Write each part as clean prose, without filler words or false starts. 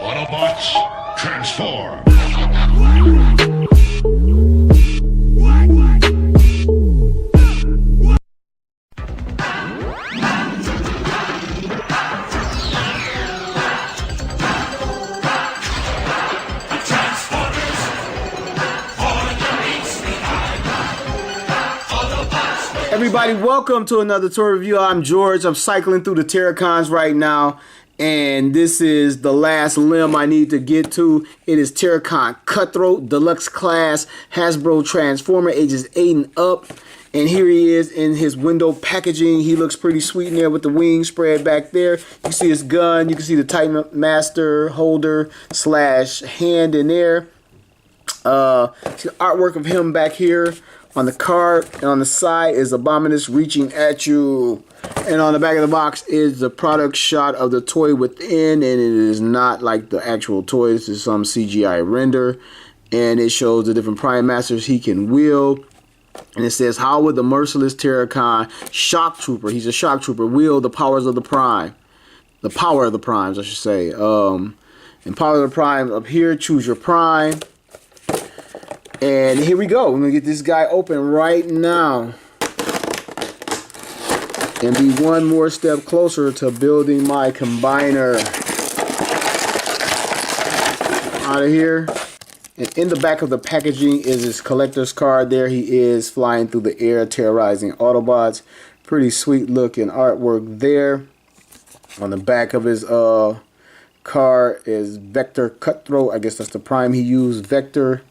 Autobots, transform! Everybody, welcome to another tour review. I'm George. I'm cycling through the Terrorcons right now, and this is the last limb I need to get to. It is Terrorcon Cutthroat, deluxe class, Hasbro Transformer, ages 8 and up. And here he is in his window packaging. He looks pretty sweet in there with the wings spread back there. You can see his gun. You can see the Titan Master holder / hand in there. See the artwork of him back here on the card, and on the side is Abominus reaching at you, and on the back of the box is the product shot of the toy within, and it is not like the actual toy. This is some CGI render, and it shows the different Prime Masters he can wield, and it says, how would the merciless Terrorcon shock trooper, he's a shock trooper, wield the powers of the Prime, the power of the Primes I should say. And power of the Prime up here, choose your Prime. And here we go. We're going to get this guy open right now. And be one more step closer to building my combiner. Out of here. And in the back of the packaging is his collector's card. There he is flying through the air, terrorizing Autobots. Pretty sweet looking artwork there. On the back of his card is Vector Cutthroat. I guess that's the Prime he used, Vector.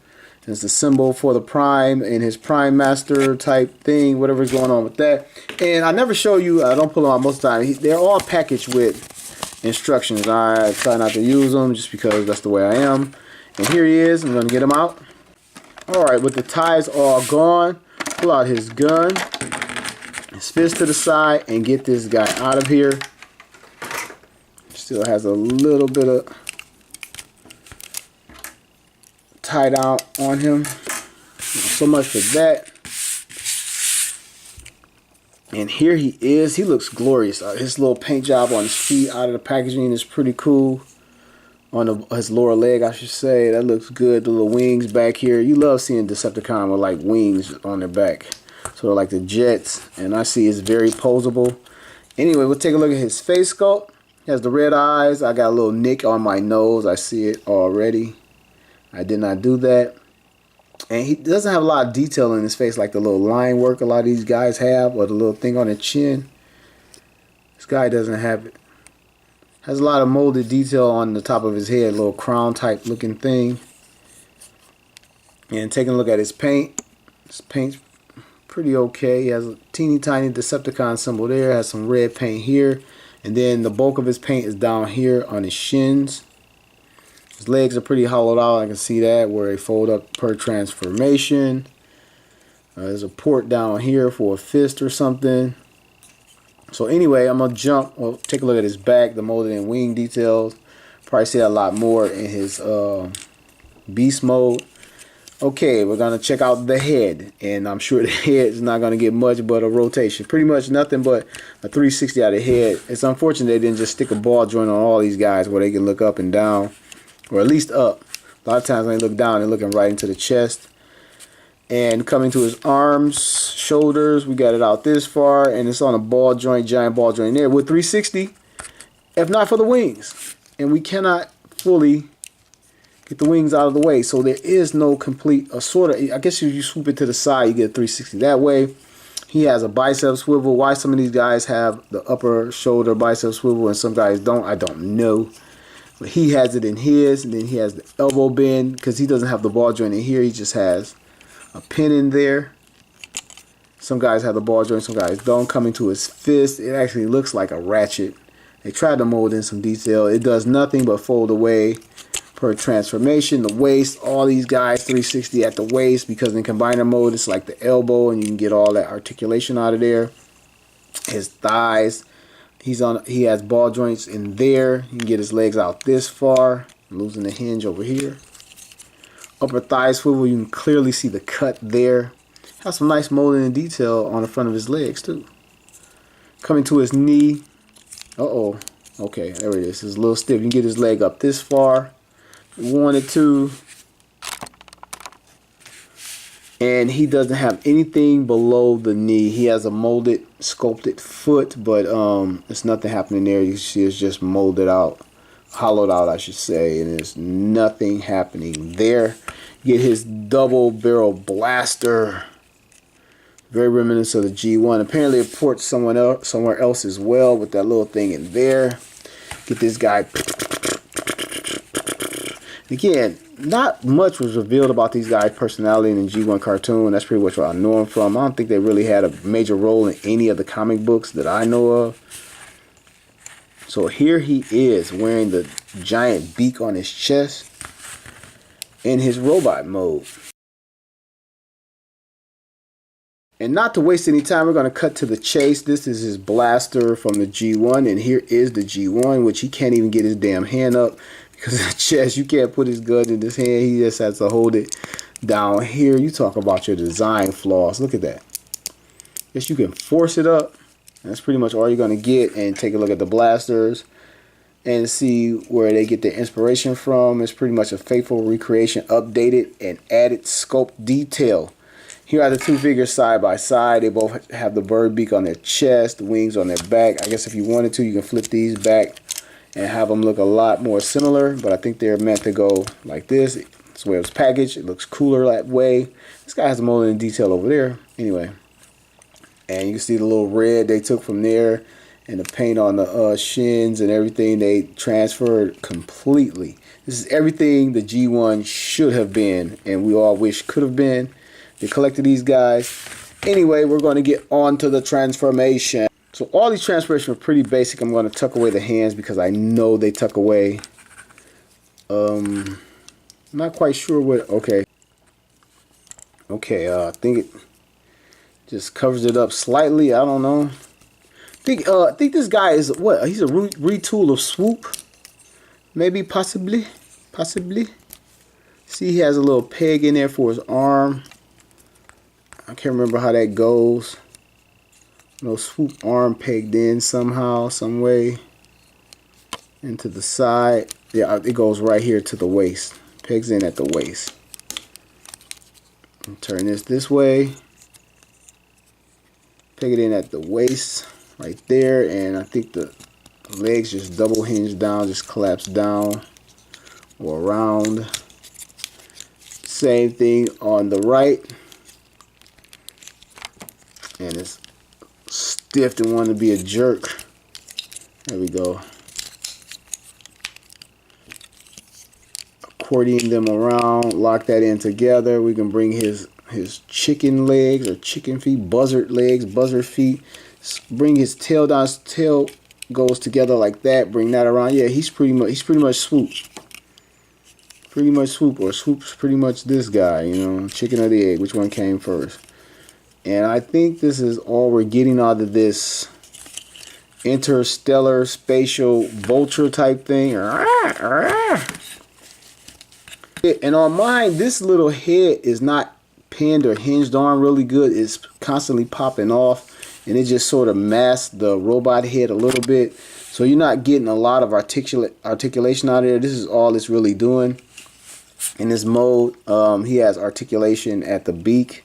It's the symbol for the Prime and his Prime Master type thing, whatever's going on with that. And I never show you, I don't pull them out most of the time. They're all packaged with instructions. I try not to use them just because that's the way I am. And here he is. I'm going to get him out. Alright, with the ties all gone, pull out his gun, his fist to the side, and get this guy out of here. Still has a little bit of tie down on him. So much for that. And here he is. He looks glorious. His little paint job on his feet out of the packaging is pretty cool. On his lower leg, I should say. That looks good. The little wings back here. You love seeing Decepticon with like wings on their back. Sort of like the Jets. And I see it's very posable. Anyway, we'll take a look at his face sculpt. He has the red eyes. I got a little nick on my nose. I see it already. I did not do that. And he doesn't have a lot of detail in his face like the little line work a lot of these guys have, or the little thing on the chin. This guy doesn't have it. Has a lot of molded detail on the top of his head, little crown type looking thing. And taking a look at his paint. His paint's pretty okay. He has a teeny tiny Decepticon symbol there. Has some red paint here. And then the bulk of his paint is down here on his shins. His legs are pretty hollowed out. I can see that where they fold up per transformation. There's a port down here for a fist or something. So anyway, I'm going to jump. Well, take a look at his back, the molded and wing details. Probably see a lot more in his beast mode. Okay, we're going to check out the head. And I'm sure the head is not going to get much but a rotation. Pretty much nothing but a 360 out of the head. It's unfortunate they didn't just stick a ball joint on all these guys where they can look up and down. Or at least up. A lot of times when they look down, they're looking right into the chest. And coming to his arms, shoulders, we got it out this far. And it's on a ball joint, giant ball joint there with 360. If not for the wings. And we cannot fully get the wings out of the way. So there is no complete, sort of, I guess if you swoop it to the side, you get a 360 that way. He has a bicep swivel. Why some of these guys have the upper shoulder bicep swivel and some guys don't, I don't know. But he has it in his, and then he has the elbow bend because he doesn't have the ball joint in here. He just has a pin in there. Some guys have the ball joint, some guys don't. Coming to his fist, it actually looks like a ratchet. They tried to mold in some detail. It does nothing but fold away per transformation. The waist, all these guys 360 at the waist because in combiner mode it's like the elbow and you can get all that articulation out of there. His thighs. He has ball joints in there. You can get his legs out this far. I'm losing the hinge over here. Upper thigh swivel, you can clearly see the cut there. Has some nice molding and detail on the front of his legs too. Coming to his knee. Uh-oh. Okay, there it is. It's a little stiff. You can get his leg up this far if you wanted to. And he doesn't have anything below the knee. He has a molded, sculpted foot, but there's nothing happening there. You see it's just molded out, hollowed out, I should say, and there's nothing happening there. Get his double barrel blaster. Very reminiscent of the G1. Apparently it ports somewhere else as well with that little thing in there. Get this guy. Again, not much was revealed about these guys' personality in the G1 cartoon. That's pretty much what I know them from. I don't think they really had a major role in any of the comic books that I know of. So here he is wearing the giant beak on his chest in his robot mode. And not to waste any time, we're going to cut to the chase. This is his blaster from the G1, and here is the G1, which he can't even get his damn hand up because of the chest. You can't put his gun in his hand. He just has to hold it down here. You talk about your design flaws. Look at that. Yes, you can force it up. That's pretty much all you're going to get. And take a look at the blasters and see where they get their inspiration from. It's pretty much a faithful recreation, updated and added scope detail. Here are the two figures side by side. They both have the bird beak on their chest, the wings on their back. I guess if you wanted to, you can flip these back and have them look a lot more similar, but I think they're meant to go like this. That's the way it was packaged. It looks cooler that way. This guy has a molding detail over there. Anyway, and you can see the little red they took from there and the paint on the shins and everything. They transferred completely. This is everything the G1 should have been and we all wish could have been. They collected these guys. Anyway, we're going to get on to the transformation. So all these transformations are pretty basic. I'm going to tuck away the hands because I know they tuck away. Not quite sure what. Okay. Okay. I think it just covers it up slightly. I don't know. I think this guy is what? He's a retool of Swoop. Maybe, possibly. See, he has a little peg in there for his arm. I can't remember how that goes. No Swoop arm pegged in somehow, some way. Into the side. Yeah, it goes right here to the waist. Pegs in at the waist. Turn this way. Peg it in at the waist. Right there. And I think the legs just double hinge down. Just collapse down. Or around. Same thing on the right. And it's stiff and wanting to be a jerk. There we go. Accordion them around, lock that in together. We can bring his chicken legs or chicken feet, buzzard legs, buzzard feet. Bring his tail down. His tail goes together like that. Bring that around. Yeah, he's pretty much Swoop. Pretty much Swoop, or Swoop's pretty much this guy. You know, chicken or the egg. Which one came first? And I think this is all we're getting out of this interstellar spatial vulture type thing. And on mine, this little head is not pinned or hinged on really good. It's constantly popping off, and it just sort of masks the robot head a little bit. So you're not getting a lot of articulation out of there. This is all it's really doing. In this mode, he has articulation at the beak.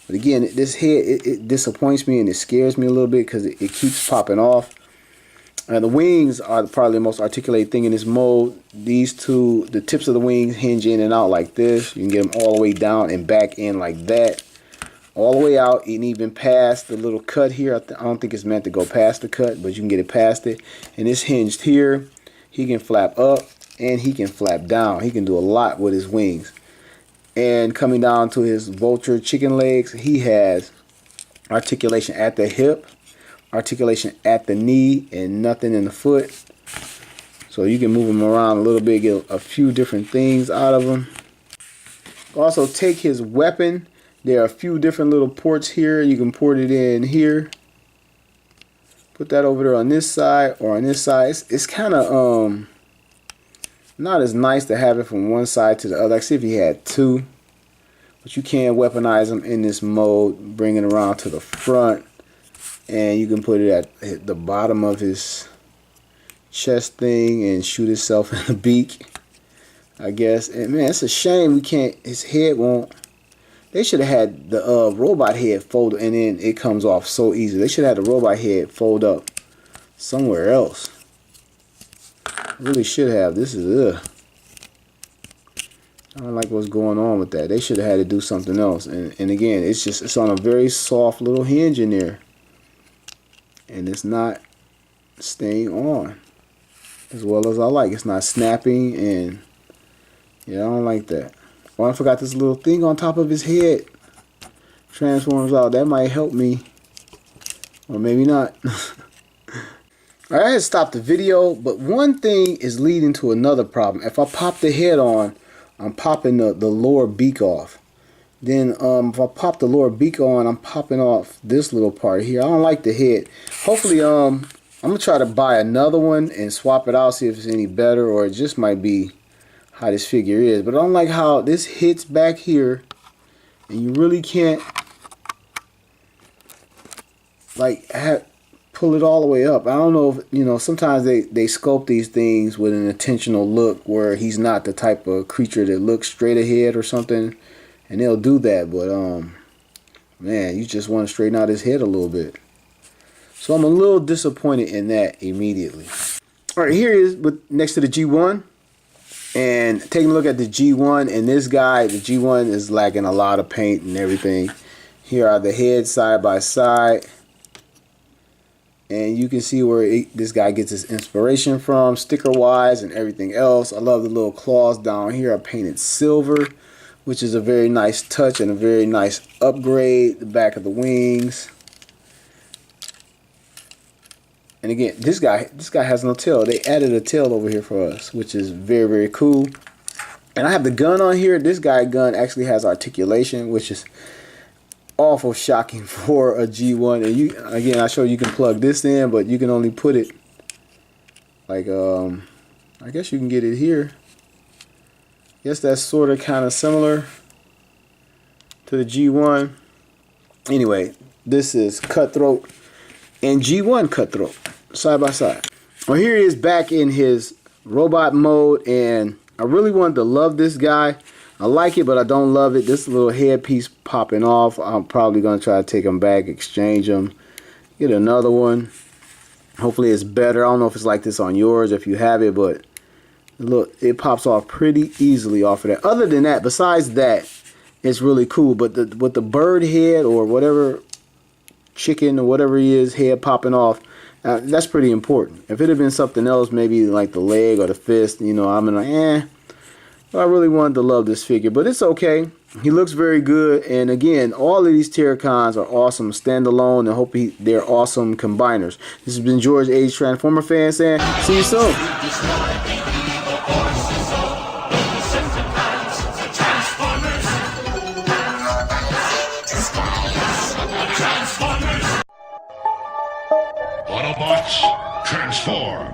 But again, this head, it disappoints me and it scares me a little bit because it keeps popping off. And the wings are probably the most articulated thing in this mode. These two, the tips of the wings hinge in and out like this. You can get them all the way down and back in like that. All the way out and even past the little cut here. I don't think it's meant to go past the cut, but you can get it past it. And it's hinged here. He can flap up and he can flap down. He can do a lot with his wings. And coming down to his vulture chicken legs, he has articulation at the hip, articulation at the knee, and nothing in the foot. So you can move him around a little bit, get a few different things out of him. Also take his weapon. There are a few different little ports here. You can port it in here. Put that over there on this side or on this side. It's kind of not as nice to have it from one side to the other. Like, see if he had two. But you can weaponize them in this mode. Bring it around to the front. And you can put it at the bottom of his chest thing and shoot itself in the beak, I guess. And man, it's a shame we can't, his head won't. They should have had the robot head fold and then it comes off so easy. They should have had the robot head fold up somewhere else. Really should have. This is I don't like what's going on with that. They should have had to do something else. And again, it's on a very soft little hinge in there. And it's not staying on as well as I like. It's not snapping, and yeah, I don't like that. Oh, I forgot this little thing on top of his head transforms out. That might help me, or maybe not. Alright, I had to stop the video, but one thing is leading to another problem. If I pop the head on, I'm popping the lower beak off. Then if I pop the lower beak on, I'm popping off this little part here. I don't like the head. Hopefully, I'm gonna try to buy another one and swap it out, see if it's any better, or it just might be how this figure is. But I don't like how this hits back here, and you really can't like pull it all the way up. I don't know if, you know, sometimes they sculpt these things with an intentional look where he's not the type of creature that looks straight ahead or something, and they'll do that. But man, you just want to straighten out his head a little bit. So I'm a little disappointed in that immediately. All right, here he is next to the G1, and taking a look at the G1, and this guy, the G1 is lacking a lot of paint and everything. Here are the heads side by side. And you can see where this guy gets his inspiration from, sticker-wise and everything else. I love the little claws down here. I painted silver, which is a very nice touch and a very nice upgrade. The back of the wings. And again, this guy has no tail. They added a tail over here for us, which is very, very cool. And I have the gun on here. This gun actually has articulation, which is awful shocking for a G1. And you, again, I showed you can plug this in, but you can only put it like I guess you can get it here. Guess that's sort of kind of similar to the G1. Anyway, this is Cutthroat and G1 Cutthroat side by side. Well, here he is back in his robot mode, and I really wanted to love this guy. I like it, but I don't love it. This little headpiece popping off. I'm probably going to try to take them back, exchange them, get another one. Hopefully it's better. I don't know if it's like this on yours if you have it, but look, it pops off pretty easily off of that. Other than that, besides that, it's really cool. But with the bird head or whatever, chicken or whatever he is, head popping off, that's pretty important. If it had been something else, maybe like the leg or the fist, you know, I'm like, I really wanted to love this figure, but it's okay. He looks very good, and again, all of these Terrorcons are awesome standalone, and hope they're awesome combiners. This has been George H. Transformer Fan saying, see you soon. Autobots, transform!